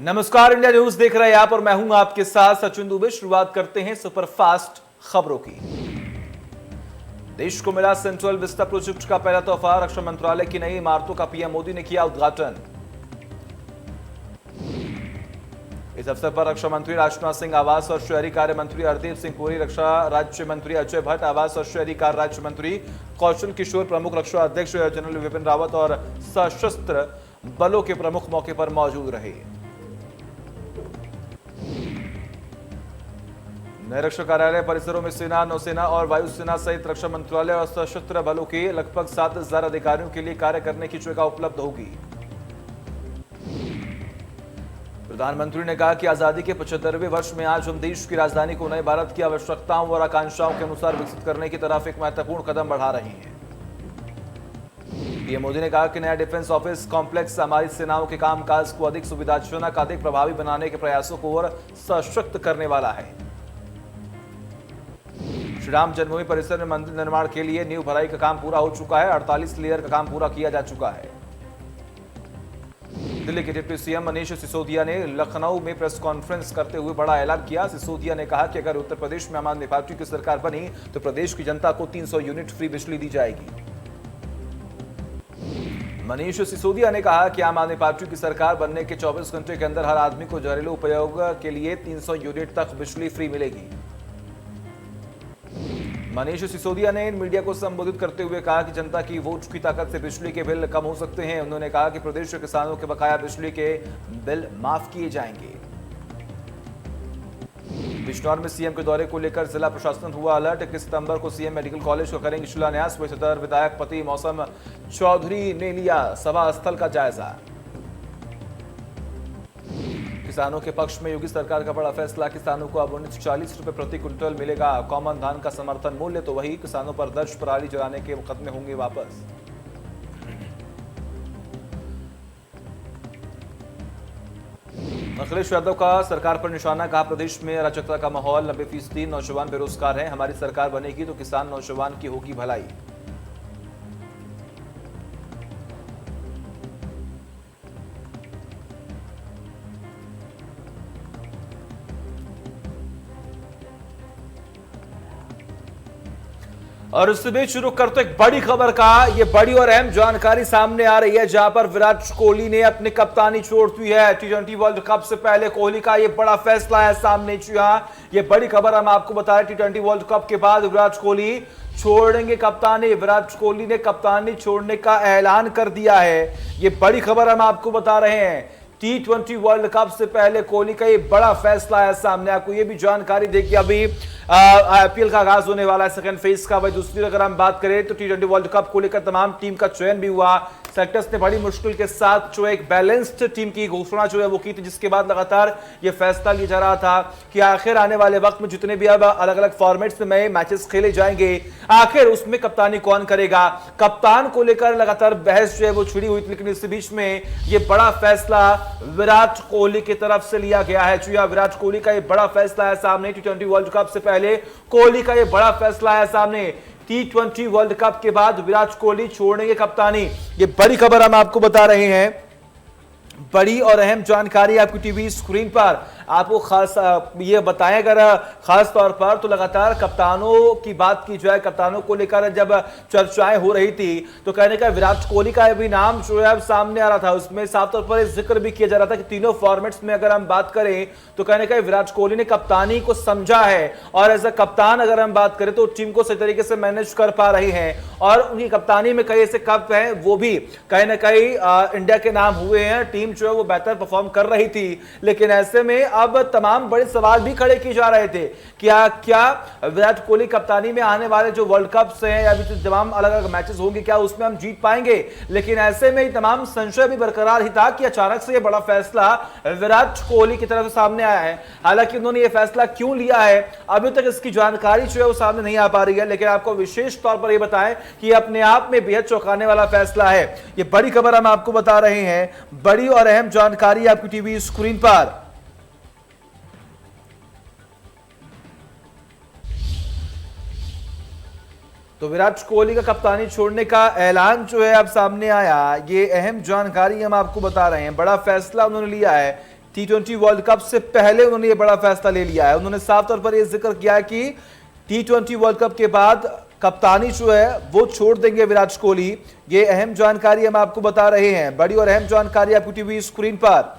नमस्कार, India news देख रहे हैं आप और मैं हूं आपके साथ सचिन दुबे। शुरुआत करते हैं सुपरफास्ट खबरों की। देश को मिला सेंट्रल विस्टा प्रोजेक्ट का पहला तोहफा। रक्षा मंत्रालय की नई इमारतों का पीएम मोदी ने किया उद्घाटन। इस अवसर पर रक्षा मंत्री राजनाथ सिंह, आवास और शहरी कार्य मंत्री हरदीप सिंह पुरी, रक्षा राज्य मंत्री अजय भट्ट, आवास और शहरी कार्य राज्य मंत्री कौशल किशोर, प्रमुख रक्षा अध्यक्ष जनरल विपिन रावत और सशस्त्र बलों के प्रमुख मौके पर मौजूद रहे। नए रक्षा कार्यालय परिसरों में सेना, नौसेना और वायुसेना सहित रक्षा मंत्रालय और सशस्त्र बलों के लगभग 7,000 अधिकारियों के लिए कार्य करने की जगह उपलब्ध होगी। प्रधानमंत्री ने कहा कि आजादी के 75वें वर्ष में आज हम देश की राजधानी को नए भारत की आवश्यकताओं और आकांक्षाओं के अनुसार विकसित करने की तरफ एक महत्वपूर्ण कदम बढ़ा रहे हैं। पीएम मोदी ने कहा कि नया डिफेंस ऑफिस कॉम्प्लेक्स हमारी सेनाओं के कामकाज को अधिक सुविधाजनक, अधिक प्रभावी बनाने के प्रयासों को और सशक्त करने वाला है। श्री राम जन्मभूमि परिसर में मंदिर निर्माण के लिए नींव भराई का काम पूरा हो चुका है। 48 लेयर का काम पूरा किया जा चुका है। दिल्ली के डिप्टी सीएम मनीष सिसोदिया ने लखनऊ में प्रेस कॉन्फ्रेंस करते हुए बड़ा ऐलान किया। सिसोदिया ने कहा कि अगर उत्तर प्रदेश में आम आदमी पार्टी की सरकार बनी तो प्रदेश की जनता को 300 यूनिट फ्री बिजली दी जाएगी। मनीष सिसोदिया ने कहा कि आम आदमी पार्टी की सरकार बनने के 24 घंटे के अंदर हर आदमी को घरेलू उपयोग के लिए 300 यूनिट तक बिजली फ्री मिलेगी। मनीष सिसोदिया ने मीडिया को संबोधित करते हुए कहा कि जनता की वोट की ताकत से बिजली के बिल कम हो सकते हैं। उन्होंने कहा कि प्रदेश के किसानों के बकाया बिजली के बिल माफ किए जाएंगे। बिजनौर में सीएम के दौरे को लेकर जिला प्रशासन हुआ अलर्ट। 21 सितंबर को सीएम मेडिकल कॉलेज को करेंगे शिलान्यास। वही सदर विधायक पति मौसम चौधरी ने लिया सभा स्थल का जायजा। किसानों के पक्ष में योगी सरकार का बड़ा फैसला। किसानों को अब 40 रुपए प्रति क्विंटल मिलेगा कॉमन धान का समर्थन मूल्य। तो वही किसानों पर दर्ज पराली जलाने के मुकदमे होंगे वापस। अखिलेश यादव का सरकार पर निशाना। कहा प्रदेश में अराजकता का माहौल, 90% नौजवान बेरोजगार हैं। हमारी सरकार बनेगी तो किसान नौजवान की होगी भलाई। और इस बीच शुरू करते एक बड़ी खबर का। ये बड़ी और अहम जानकारी सामने आ रही है जहां पर विराट कोहली ने अपनी कप्तानी छोड़ दी है। T20 वर्ल्ड कप से पहले कोहली का ये बड़ा फैसला है सामने। ये बड़ी खबर हम आपको बता रहे। T20 वर्ल्ड कप के बाद विराट कोहली छोड़ेंगे कप्तानी। विराट कोहली ने कप्तानी छोड़ने का ऐलान कर दिया है। ये बड़ी खबर हम आपको बता रहे हैं। T20 वर्ल्ड कप से पहले कोहली का ये बड़ा फैसला है सामने। आपको ये भी जानकारी दे कि अभी आईपीएल का आगाज होने वाला है सेकंड फेज का। भाई दूसरी अगर हम बात करें तो T20 वर्ल्ड कप को लेकर तमाम टीम का चयन भी हुआ। सेलेक्टर्स ने बड़ी मुश्किल के साथ जो एक बैलेंस्ड टीम की घोषणा जो है वो की थी, जिसके बाद लगातार ये फैसला लिया जा रहा था कि आखिर आने वाले वक्त में जितने भी अब अलग अलग फॉर्मेट्स में मैचेस खेले जाएंगे, आखिर उसमें कप्तानी कौन करेगा। कप्तान को लेकर लगातार बहस जो है वो छिड़ी हुई थी, लेकिन इस बीच में ये बड़ा फैसला विराट कोहली की तरफ से लिया गया है। विराट कोहली का ये बड़ा फैसला है सामने। T20 वर्ल्ड कप से पहले कोहली का ये बड़ा फैसला है सामने। T20 वर्ल्ड कप के बाद विराट कोहली छोड़ेंगे कप्तानी। ये बड़ी खबर हम आपको बता रहे हैं। बड़ी और अहम जानकारी आपकी टीवी स्क्रीन पर आपको खास ये बताएं। अगर खास तौर पर तो लगातार कप्तानों की बात की जाए, कप्तानों को लेकर जब चर्चाएं हो रही थी तो कहने का विराट कोहली का भी नाम जो है सामने आ रहा था। उसमें साफ तौर पर जिक्र भी किया जा रहा था कि तीनों फॉर्मेट्स में अगर हम बात करें तो कहने का विराट कोहली ने कप्तानी को समझा है और एज अ कप्तान अगर हम बात करें तो टीम को सही तरीके से मैनेज कर पा रहे हैं और उनकी कप्तानी में कई ऐसे कप हैं वो भी कहीं ना कहीं इंडिया के नाम हुए हैं। टीम जो है वो बेहतर परफॉर्म कर रही थी, लेकिन ऐसे में अब तमाम बड़े सवाल भी खड़े किए जा रहे थे। क्या विराट कोहली कप्तानी में आने वाले जो वर्ल्ड कप्स हैं या भी तमाम अलग अलग मैचेस होंगे, क्या उसमें हम जीत पाएंगे। लेकिन ऐसे में तमाम संशय भी बरकरार ही था कि अचानक से यह बड़ा फैसला विराट कोहली की तरफ से सामने आया है। हालांकि उन्होंने यह फैसला क्यों लिया है अभी तक इसकी जानकारी जो है वो सामने नहीं आ पा रही है, लेकिन आपको विशेष तौर पर यह बताएं कि अपने आप में बेहद चौंकाने वाला फैसला है। यह बड़ी खबर हम आपको बता रहे हैं। बड़ी और अहम जानकारी आपकी टीवी स्क्रीन पर। तो विराट कोहली का कप्तानी छोड़ने का ऐलान जो है अब सामने आया। ये अहम जानकारी हम आपको बता रहे हैं। बड़ा फैसला उन्होंने लिया है T20 वर्ल्ड कप से पहले उन्होंने ये बड़ा फैसला ले लिया है। उन्होंने साफ तौर पर यह जिक्र किया है कि T20 वर्ल्ड कप के बाद कप्तानी जो है वो छोड़ देंगे विराट कोहली। ये अहम जानकारी हम आपको बता रहे हैं, बड़ी और अहम जानकारी आपकी टीवी स्क्रीन पर।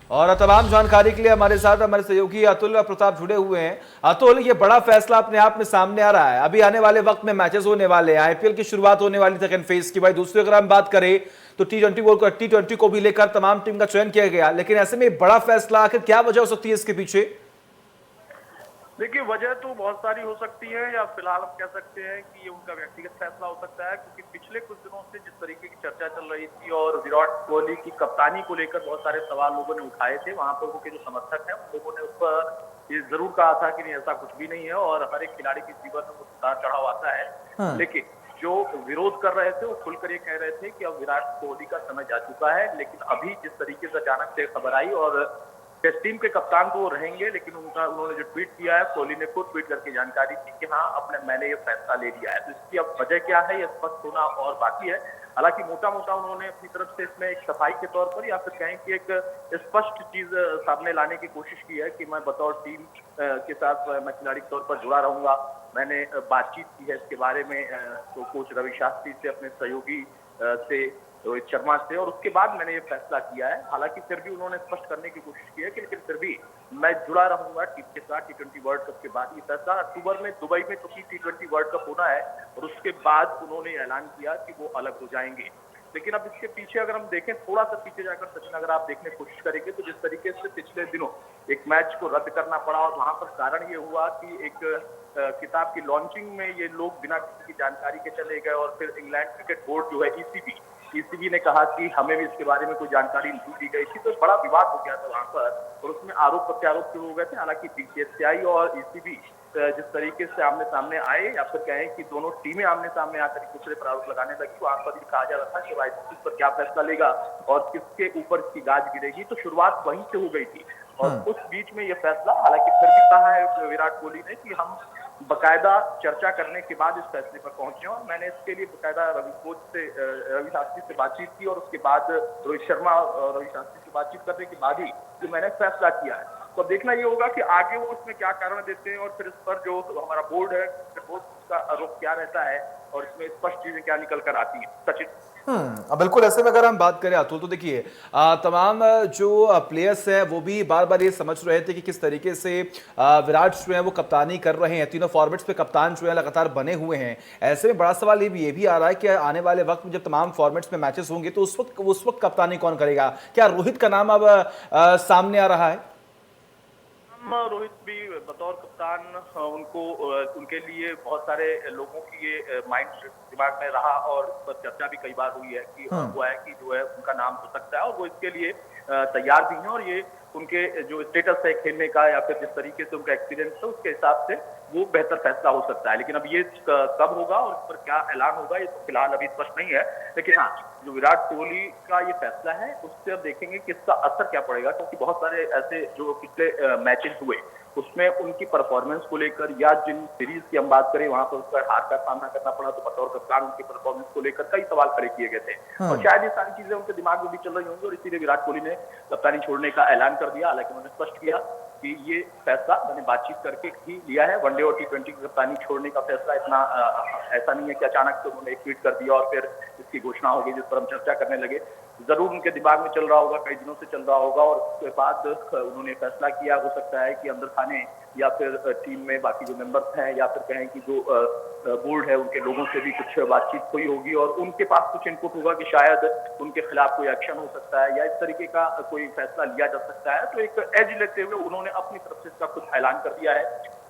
और तमाम जानकारी के लिए हमारे साथ हमारे सहयोगी अतुल प्रताप जुड़े हुए हैं। अतुल, ये बड़ा फैसला अपने आप में सामने आ रहा है। अभी आने वाले वक्त में मैचेस होने वाले हैं, आईपीएल की शुरुआत होने वाली सेकंड फेज की। भाई दूसरी अगर हम बात करें तो T20 को भी लेकर तमाम टीम का चयन किया गया, लेकिन ऐसे में बड़ा फैसला आखिर क्या वजह हो सकती है इसके पीछे? देखिए, वजह तो बहुत सारी हो सकती है, या फिलहाल हम कह सकते हैं कि ये उनका व्यक्तिगत फैसला हो सकता है, क्योंकि पिछले कुछ दिनों से जिस तरीके की चर्चा चल रही थी और विराट कोहली की कप्तानी को लेकर बहुत सारे सवाल लोगों ने उठाए थे, वहां पर उनके जो समर्थक हैं उन लोगों ने उस पर ये जरूर कहा था कि नहीं, ऐसा कुछ भी नहीं है और हर एक खिलाड़ी के जीवन में उतार चढ़ाव आता है। लेकिन जो विरोध कर रहे थे वो खुलकर ये कह रहे थे कि अब विराट कोहली का समय जा चुका है। लेकिन अभी जिस तरीके से अचानक से खबर आई और टेस्ट टीम के कप्तान तो वो रहेंगे, लेकिन उन्होंने जो ट्वीट किया है, कोहली ने खुद ट्वीट करके जानकारी दी कि हाँ, मैंने ये फैसला ले लिया है। तो इसकी अब वजह क्या है ये स्पष्ट होना और बाकी है। हालांकि मोटा मोटा उन्होंने अपनी तरफ से इसमें एक सफाई के तौर पर या फिर कहें कि एक स्पष्ट चीज सामने लाने की कोशिश की है कि मैं बतौर टीम के साथ मैं खिलाड़ी के तौर पर जुड़ा रहूंगा। मैंने बातचीत की है इसके बारे में तो कोच रवि शास्त्री से, अपने सहयोगी से, रोहित शर्मा से, और उसके बाद मैंने ये फैसला किया है। हालांकि फिर भी उन्होंने स्पष्ट करने की कोशिश की है कि लेकिन फिर भी मैं जुड़ा रहूंगा टीम के साथ T20 वर्ल्ड कप के बाद। ये फैसला अक्टूबर में दुबई में तो T20 वर्ल्ड कप होना है और उसके बाद उन्होंने ऐलान किया कि वो अलग हो जाएंगे। लेकिन अब इसके पीछे अगर हम देखें, थोड़ा सा पीछे जाकर सचिन अगर आप देखने की कोशिश करेंगे तो जिस तरीके से पिछले दिनों एक मैच को रद्द करना पड़ा और वहां पर कारण ये हुआ कि एक किताब की लॉन्चिंग में ये लोग बिना किसी की जानकारी के चले गए और फिर इंग्लैंड क्रिकेट बोर्ड जो है ईसीबी ने कहा कि हमें भी इसके बारे में कोई जानकारी नहीं दी गई थी, तो बड़ा विवाद हो गया था वहां पर और उसमें आरोप प्रत्यारोप शुरू हो गए थे। हालांकि बीसीसीआई और ईसीबी जिस तरीके से आमने सामने आए या फिर कहें कि दोनों टीमें आमने सामने आकर एक दूसरे पर आरोप लगाने लगी, वहां पर कहा जा रहा था कि आईसीसी पर क्या फैसला लेगा और किसके ऊपर इसकी गाज गिरेगी। तो शुरुआत वहीं से हो गई थी और उस बीच में यह फैसला, हालांकि फिर भी कहा है विराट कोहली ने कि हम बकायदा चर्चा करने के बाद इस फैसले पर पहुंचे और मैंने इसके लिए बकायदा रवि शास्त्री से बातचीत की और उसके बाद रोहित शर्मा और रवि शास्त्री से बातचीत करने के बाद ही जो मैंने फैसला किया है। तो देखना ये होगा कि आगे वो इसमें क्या कारण देते हैं और फिर इस पर जो हमारा बोर्ड है, बोर्ड का आरोप क्या रहता है और इसमें स्पष्ट चीजें क्या निकल कर आती है। सचिन, बिल्कुल। ऐसे में अगर हम बात करें अतुल, तो देखिए तमाम जो प्लेयर्स हैं वो भी बार बार ये समझ रहे थे कि किस तरीके से विराट जो है वो कप्तानी कर रहे हैं, तीनों फॉर्मेट्स पे कप्तान जो है लगातार बने हुए हैं। ऐसे में बड़ा सवाल ये भी आ रहा है कि आने वाले वक्त में जब तमाम फॉर्मेट्स में मैचेस होंगे तो उस वक्त कप्तानी कौन करेगा? क्या रोहित का नाम अब सामने आ रहा है? रोहित भी बतौर कप्तान उनके लिए बहुत सारे लोगों की ये माइंड दिमाग में रहा और उस पर चर्चा भी कई बार हुई है कि हुआ है कि जो है उनका नाम हो सकता है और वो इसके लिए तैयार भी हैं और ये उनके जो स्टेटस है खेलने का या फिर जिस तरीके से उनका एक्सपीरियंस है उसके हिसाब से वो बेहतर फैसला हो सकता है। लेकिन अब ये कब होगा और इस पर क्या ऐलान होगा ये तो फिलहाल अभी स्पष्ट नहीं है। लेकिन हाँ, जो विराट कोहली का ये फैसला है उससे अब देखेंगे कि इसका असर क्या पड़ेगा, क्योंकि बहुत सारे ऐसे जो पिछले मैचेस हुए उसमें उनकी परफॉर्मेंस को लेकर या जिन सीरीज की हम बात करें वहां पर उसका हार का सामना करना पड़ा तो बतौर कप्तान उनकी परफॉर्मेंस को लेकर कई सवाल खड़े किए गए थे और शायद ये सारी चीजें उनके दिमाग में भी चल रही होंगी और इसीलिए विराट कोहली ने कप्तानी छोड़ने का ऐलान कर दिया। हालांकि उन्होंने स्पष्ट किया कि ये फैसला मैंने बातचीत करके ही लिया है। वनडे और T20 की कप्तानी छोड़ने का फैसला इतना ऐसा नहीं है कि अचानक से उन्होंने एक ट्वीट कर दिया और फिर इसकी घोषणा हो गई जिस पर हम चर्चा करने लगे। जरूर उनके दिमाग में चल रहा होगा, कई दिनों से चल रहा होगा और उसके बाद उन्होंने फैसला किया। हो सकता है कि अंदर खाने या फिर टीम में बाकी जो मेंबर्स हैं या फिर कहें कि जो बोर्ड है उनके लोगों से भी कुछ बातचीत हुई होगी और उनके पास कुछ इनपुट होगा कि शायद उनके खिलाफ कोई एक्शन हो सकता है या इस तरीके का कोई फैसला लिया जा सकता है। तो एक एज लेते हुए उन्होंने अपनी तरफ से इसका कुछ ऐलान कर दिया है,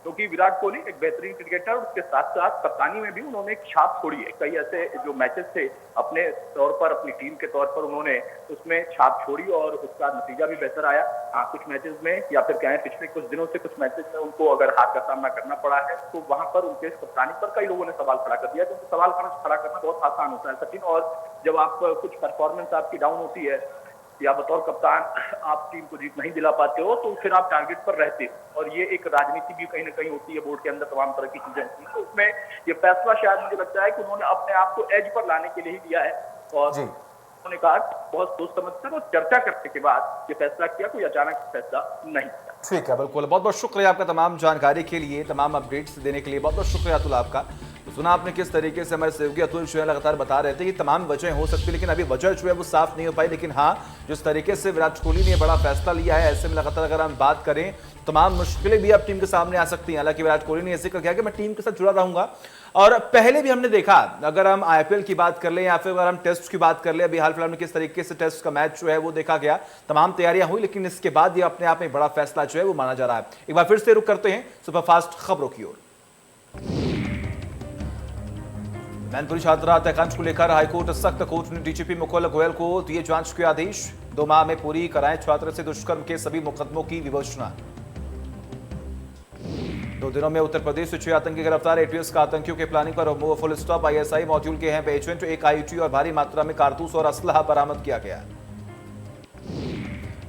क्योंकि विराट कोहली एक बेहतरीन क्रिकेटर और उसके साथ साथ कप्तानी में भी उन्होंने एक छाप छोड़ी है। कई ऐसे जो मैचेस थे अपने तौर पर, अपनी टीम के तौर पर उन्होंने उसमें छाप छोड़ी और उसका नतीजा भी बेहतर आया। हाँ, कुछ मैचेस में या फिर कहें पिछले कुछ दिनों से कुछ मैचेस में उनको अगर हार का सामना करना पड़ा है तो वहां पर उनके कप्तानी पर कई लोगों ने सवाल खड़ा कर दिया, क्योंकि सवाल खड़ा करना बहुत आसान होता है सचिन। और जब आप कुछ परफॉर्मेंस आपकी डाउन होती है या बतौर कप्तान आप टीम को जीत नहीं दिला पाते हो तो फिर आप टारगेट पर रहते हो और ये एक राजनीति भी कहीं ना कहीं होती है बोर्ड के अंदर, तमाम तरह की चीजें होती हैं। तो उसमें ये फैसला शायद मुझे लगता है कि उन्होंने अपने आप को एज पर लाने के लिए ही लिया है और उन्होंने कहा बहुत सोच समझकर और चर्चा करने के बाद ये फैसला किया, कोई अचानक फैसला नहीं किया। ठीक है, बिल्कुल। बहुत बहुत शुक्रिया आपका तमाम जानकारी के लिए, तमाम अपडेट्स देने के लिए बहुत बहुत शुक्रिया अतुल आपका। तो सुना आपने किस तरीके से हमारे सहयोगी अतुल जो है लगातार बता रहे थे कि तमाम वजह हो सकती है, लेकिन अभी वजह जो है वो साफ नहीं हो पाई। लेकिन हाँ, जिस तरीके से विराट कोहली ने बड़ा फैसला लिया है, ऐसे में लगातार अगर हम बात करें तमाम मुश्किलें भी अब टीम के सामने आ सकती हैं। हालांकि विराट कोहली ने जिक्र किया कि मैं टीम के साथ जुड़ा रहूंगा, और पहले भी हमने देखा, अगर हम आईपीएल की बात कर लें या फिर अगर हम टेस्ट की बात कर लें, अभी हाल फिलहाल में किस तरीके से टेस्ट का मैच जो है वो देखा गया, तमाम तैयारियां हुई, लेकिन इसके बाद ये अपने आप में बड़ा फैसला जो है वो माना जा रहा है। एक बार फिर से रुक करते हैं सुपरफास्ट खबरों की ओर। मैनपुरी छात्रा हत्याकांड को लेकर हाईकोर्ट सख्त, कोर्ट ने डीजीपी मुकुल गोयल को दिए जांच के आदेश। 2 माह में पूरी कराएं छात्र से दुष्कर्म के सभी मुकदमों की विवेचना। 2 दिनों में उत्तर प्रदेश से 6 आतंकी गिरफ्तार, एटीएस का आतंकियों के प्लानिंग पर फुल स्टॉप। आईएसआई मॉड्यूल के हैं एजेंट, एक आईईडी और भारी मात्रा में कारतूस और असलहा बरामद किया गया।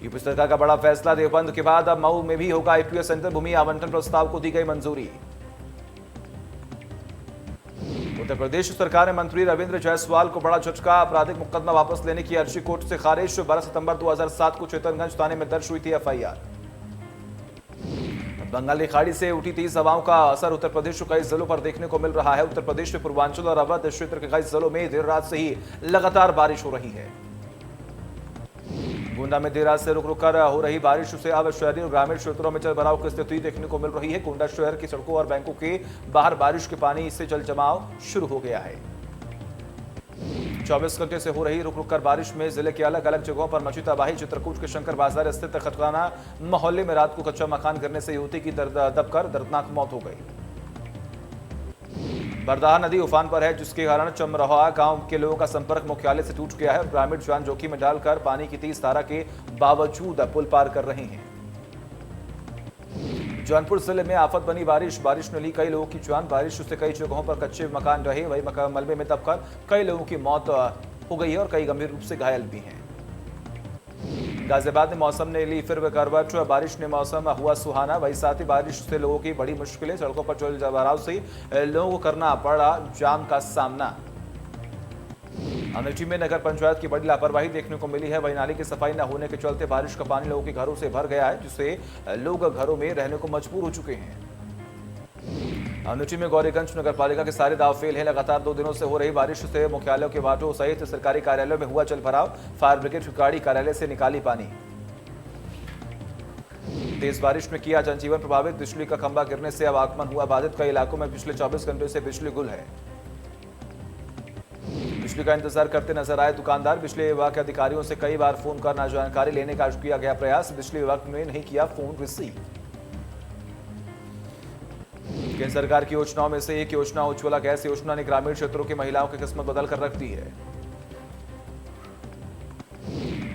यूपी सरकार का बड़ा फैसला, देवबंद के बाद अब मऊ में भी होगा आईपीएस सेंटर, भूमि आवंटन प्रस्ताव को दी गई मंजूरी। उत्तर प्रदेश सरकार ने मंत्री रविंद्र जायसवाल को बड़ा झटका, आपराधिक मुकदमा वापस लेने की अर्जी कोर्ट से खारिज। 12 सितंबर 2007 को चेतनगंज थाने में दर्ज हुई थी एफआईआर। बंगाल की खाड़ी से उठी तेज हवाओं का असर उत्तर प्रदेश के कई जिलों पर देखने को मिल रहा है। उत्तर प्रदेश के पूर्वांचल और अवध क्षेत्र के कई जिलों में देर रात से ही लगातार बारिश हो रही है। गोंडा में देर रात से रुक रुक कर हो रही बारिश से अब शहरी और ग्रामीण क्षेत्रों में जलभराव की स्थिति देखने को मिल रही है। गोंडा शहर की सड़कों और बैंकों के बाहर बारिश के पानी से जल जमाव शुरू हो गया है। 24 घंटे से हो रही रुक रुक कर बारिश में जिले के अलग अलग जगहों पर मची तबाही। चित्रकूट के शंकर बाजार स्थित खटकाना मोहल्ले में रात को कच्चा मकान गिरने से युवती की दबकर दर्दनाक मौत हो गई। बरदाहा नदी उफान पर है, जिसके कारण चमरहा गांव के लोगों का संपर्क मुख्यालय से टूट गया है। ग्रामीण जान जोखिम में डालकर पानी की तेज धारा के बावजूद पुल पार कर रहे हैं। जौनपुर जिले में आफत बनी बारिश ने ली कई लोगों की जान। बारिश से कई जगहों पर कच्चे मकान रहे, वही मलबे में दबकर कई लोगों की मौत हो गई है और कई गंभीर रूप से घायल भी हैं। गाजियाबाद में मौसम ने ली फिर करवट, बारिश ने मौसम हुआ सुहाना, वही साथ ही बारिश से लोगों की बड़ी मुश्किलें। सड़कों पर जल जमाव से लोगों को करना पड़ा जाम का सामना। अमेठी में नगर पंचायत की बड़ी लापरवाही देखने को मिली है। वही नाली की सफाई न होने के चलते बारिश का पानी लोगों के घरों से भर गया है, जिससे लोग घरों में रहने को मजबूर हो चुके हैं। अमेठी में गौरीगंज नगर पालिका के सारे दाव फेल है। लगातार 2 दिनों से हो रही बारिश से मुख्यालयों के बाटों सहित सरकारी कार्यालयों में हुआ जल भराव। फायर ब्रिगेड की गाड़ी कार्यालय से निकाली पानी। तेज बारिश में किया जनजीवन प्रभावित, बिजली का खंभा गिरने से अब आगमन हुआ बाधित। कई इलाकों में पिछले 24 घंटे से बिजली गुल है। बिजली का इंतजार करते नजर आए दुकानदार। बिजली विभाग के अधिकारियों से कई बार फोन कर जानकारी लेने का किया गया प्रयास, बिजली विभाग ने नहीं किया फोन रिसीव। केंद्र सरकार की योजनाओं में से एक योजना उज्ज्वला गैस योजना ने ग्रामीण क्षेत्रों की महिलाओं की किस्मत बदल कर रख दी है।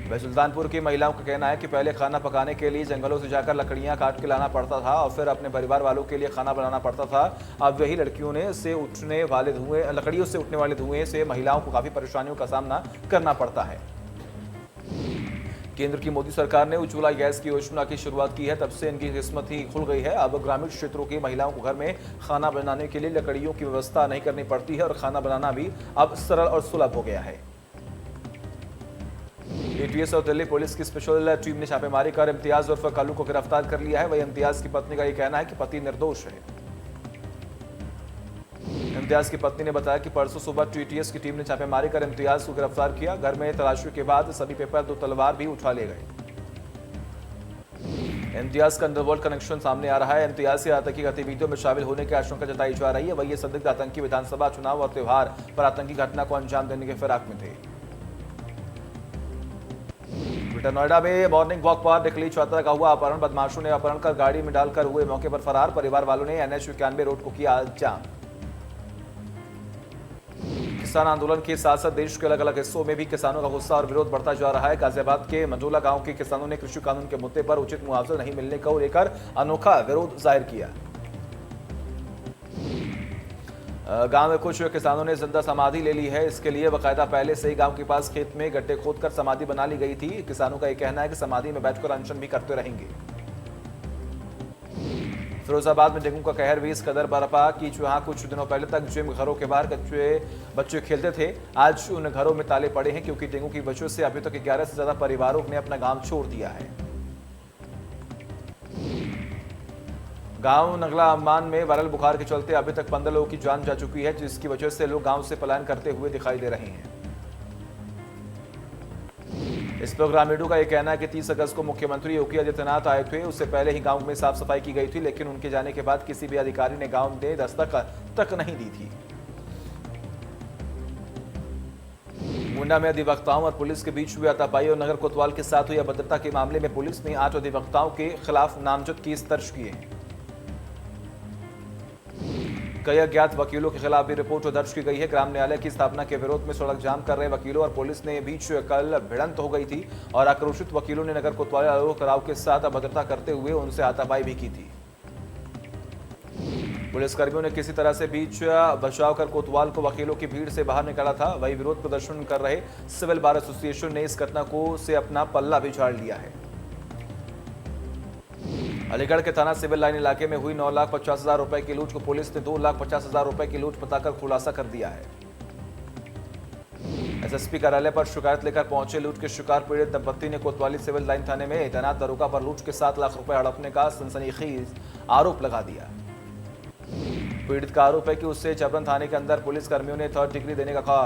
वह सुल्तानपुर की महिलाओं का कहना है कि पहले खाना पकाने के लिए जंगलों से जाकर लकड़ियां काट के लाना पड़ता था और फिर अपने परिवार वालों के लिए खाना बनाना पड़ता था। अब वही लकड़ियों से उठने वाले धुएं से महिलाओं को काफी परेशानियों का सामना करना पड़ता है। केंद्र की मोदी सरकार ने उज्ज्वला गैस की योजना की शुरुआत की है, तब से इनकी किस्मत ही खुल गई है। अब ग्रामीण क्षेत्रों की महिलाओं को घर में खाना बनाने के लिए लकड़ियों की व्यवस्था नहीं करनी पड़ती है और खाना बनाना भी अब सरल और सुलभ हो गया है। एटीएस और दिल्ली पुलिस की स्पेशल टीम ने छापेमारी कर इम्तियाज उर्फ कालू को गिरफ्तार कर लिया है। वही इम्तियाज की पत्नी का यह कहना है कि पति निर्दोष है। इम्तियाज की पत्नी ने बताया कि परसों सुबह टीटीएस की टीम ने छापेमारी कर इम्तियाज को गिरफ्तार किया। घर में तलाशी के बाद सभी पेपर 2 तलवार भी उठा ले गए। इम्तियाज का अंडरवर्ल्ड कनेक्शन सामने आ रहा है। इम्तियाज के आतंकी गतिविधियों में शामिल होने की आशंका जताई जा रही है। वही ये संदिग्ध आतंकी विधानसभा चुनाव और त्योहार पर आतंकी घटना को अंजाम देने के फिराक में थे। ग्रेटर नोएडा में मॉर्निंग वॉक पर निकली छात्रा का हुआ अपहरण। बदमाशों ने अपहरण कर गाड़ी में डालकर हुए मौके पर फरार। परिवार वालों ने NH91 रोड को किया जाम। किसान आंदोलन के साथ साथ देश के अलग अलग हिस्सों में भी किसानों का गुस्सा और विरोध बढ़ता जा रहा है। गाजियाबाद के मंडोला गांव के किसानों ने कृषि कानून के मुद्दे पर उचित मुआवजा नहीं मिलने को लेकर अनोखा विरोध जाहिर किया। गांव में कुछ किसानों ने जिंदा समाधि ले ली है। इसके लिए बाकायदा पहले से ही गांव के पास खेत में गड्ढे खोदकर समाधि बना ली गई थी। किसानों का यह कहना है कि समाधि में बैठकर अनशन भी करते रहेंगे। फिरोजाबाद में डेंगू का कहर भी इस कदर बरपा कि जहां कुछ दिनों पहले तक जिम घरों के बाहर बच्चे खेलते थे, आज उन घरों में ताले पड़े हैं क्योंकि डेंगू की वजह से अभी तक 11 से ज्यादा परिवारों ने अपना गांव छोड़ दिया है। गांव नगला अम्मान में वायरल बुखार के चलते अभी तक 15 लोगों की जान जा चुकी है, जिसकी वजह से लोग गांव से पलायन करते हुए दिखाई दे रहे हैं। इस पर ग्रामीणों का यह कहना है कि 30 अगस्त को मुख्यमंत्री योगी आदित्यनाथ आए थे, उससे पहले ही गांव में साफ सफाई की गई थी, लेकिन उनके जाने के बाद किसी भी अधिकारी ने गांव में दस्तक तक नहीं दी थी। मुंडा में अधिवक्ताओं और पुलिस के बीच हुई हाथापाई और नगर कोतवाल के साथ हुई अभद्रता के मामले में पुलिस ने 8 अधिवक्ताओं के खिलाफ नामजद केस दर्ज किए हैं। कई अज्ञात वकीलों के खिलाफ भी रिपोर्ट दर्ज की गई है। ग्राम न्यायालय की स्थापना के विरोध में सड़क जाम कर रहे वकीलों और पुलिस ने बीच कल भिड़ंत हो गई थी और आक्रोशित वकीलों ने नगर कोतवाल आलोक राव के साथ अभद्रता करते हुए उनसे हाथापाई भी की थी। पुलिसकर्मियों ने किसी तरह से बीच बचाव कर कोतवाल को वकीलों की भीड़ से बाहर निकाला था। वही विरोध प्रदर्शन कर रहे सिविल बार एसोसिएशन ने इस घटना को से अपना पल्ला भी झाड़ लिया है। अलीगढ़ के थाना सिविल लाइन इलाके में हुई 9,50,000 रुपए की लूट को पुलिस ने 2,50,000 रुपए की लूट बताकर खुलासा कर दिया है। एसएसपी कार्यालय पर शिकायत लेकर पहुंचे लूट के शिकार पीड़ित दंपत्ति ने कोतवाली सिविल लाइन थाने में तैनात दरोगा पर लूट के 7 लाख रुपए हड़पने का सनसनीखेज आरोप लगा दिया। पीड़ित का आरोप है कि उससे जबरन थाने के अंदर पुलिस कर्मियों ने 3rd डिग्री देने का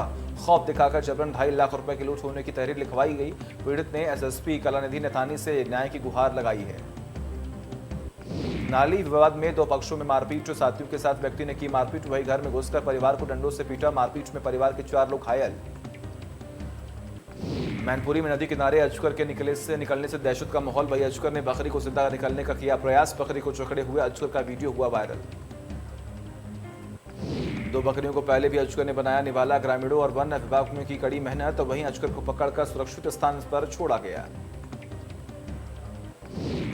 खौफ दिखाकर जबरन 2.5 लाख रुपए की लूट होने की तहरीर लिखवाई गई। पीड़ित ने एसएसपी कलानिधि नथानी से न्याय की गुहार लगाई है। नाली विवाद में 2 पक्षों में मारपीट, साथियों के साथ व्यक्ति ने की मारपीट, वही घर में घुसकर परिवार को डंडों से पीटा। मारपीट में परिवार के 4 लोग घायल। मैनपुरी में नदी किनारे अजगर के निकलने से दहशत का माहौल। वही अजगर ने बकरी को जिंदा निकलने का किया प्रयास। बकरी को जकड़े हुए अजगर का वीडियो हुआ वायरल। 2 बकरियों को पहले भी अजगर ने बनाया निवाला। ग्रामीणों और वन विभाग में की कड़ी मेहनत, वहीं अजगर को पकड़कर सुरक्षित स्थान पर छोड़ा गया।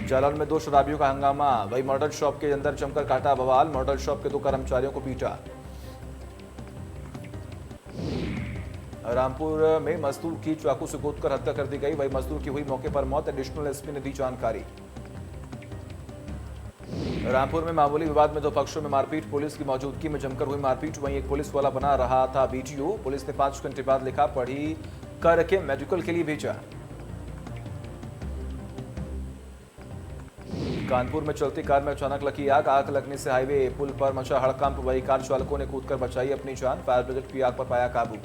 जालौन में 2 शराबियों का हंगामा। वही मॉडल शॉप के अंदर जमकर काटा बवाल। मॉडल शॉप के 2 कर्मचारियों को पीटा। रामपुर में मजदूर की चाकू से गोदकर हत्या कर दी गई। वही मजदूर की हुई मौके पर मौत। एडिशनल एसपी ने दी जानकारी। रामपुर में मामूली विवाद में 2 पक्षों में मारपीट, पुलिस की मौजूदगी में जमकर हुई मारपीट। वहीं एक पुलिस वाला बना रहा था वीडियो। पुलिस ने 5 घंटे बाद लिखा पढ़ी करके मेडिकल के लिए भेजा। कानपुर में चलती कार में अचानक लगी आग। आग लगने से हाईवे पुल पर मचा हड़कंप। वही कार चालकों ने कूदकर बचाई अपनी जान। फायर ब्रिगेड की आग पर पाया काबू।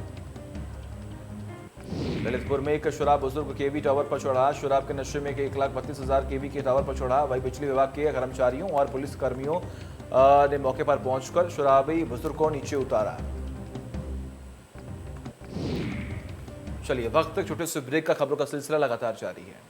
ललितपुर में एक शराब बुजुर्ग केवी टावर पर चढ़ा। शराब के नशे में 1,32,000 केवी के टावर पर चढ़ा। वही बिजली विभाग के कर्मचारियों और पुलिस कर्मियों ने मौके पर पहुंचकर शराबी बुजुर्ग को नीचे उतारा। चलिए वक्त तक छोटे से ब्रेक का खबरों का सिलसिला लगातार जारी है।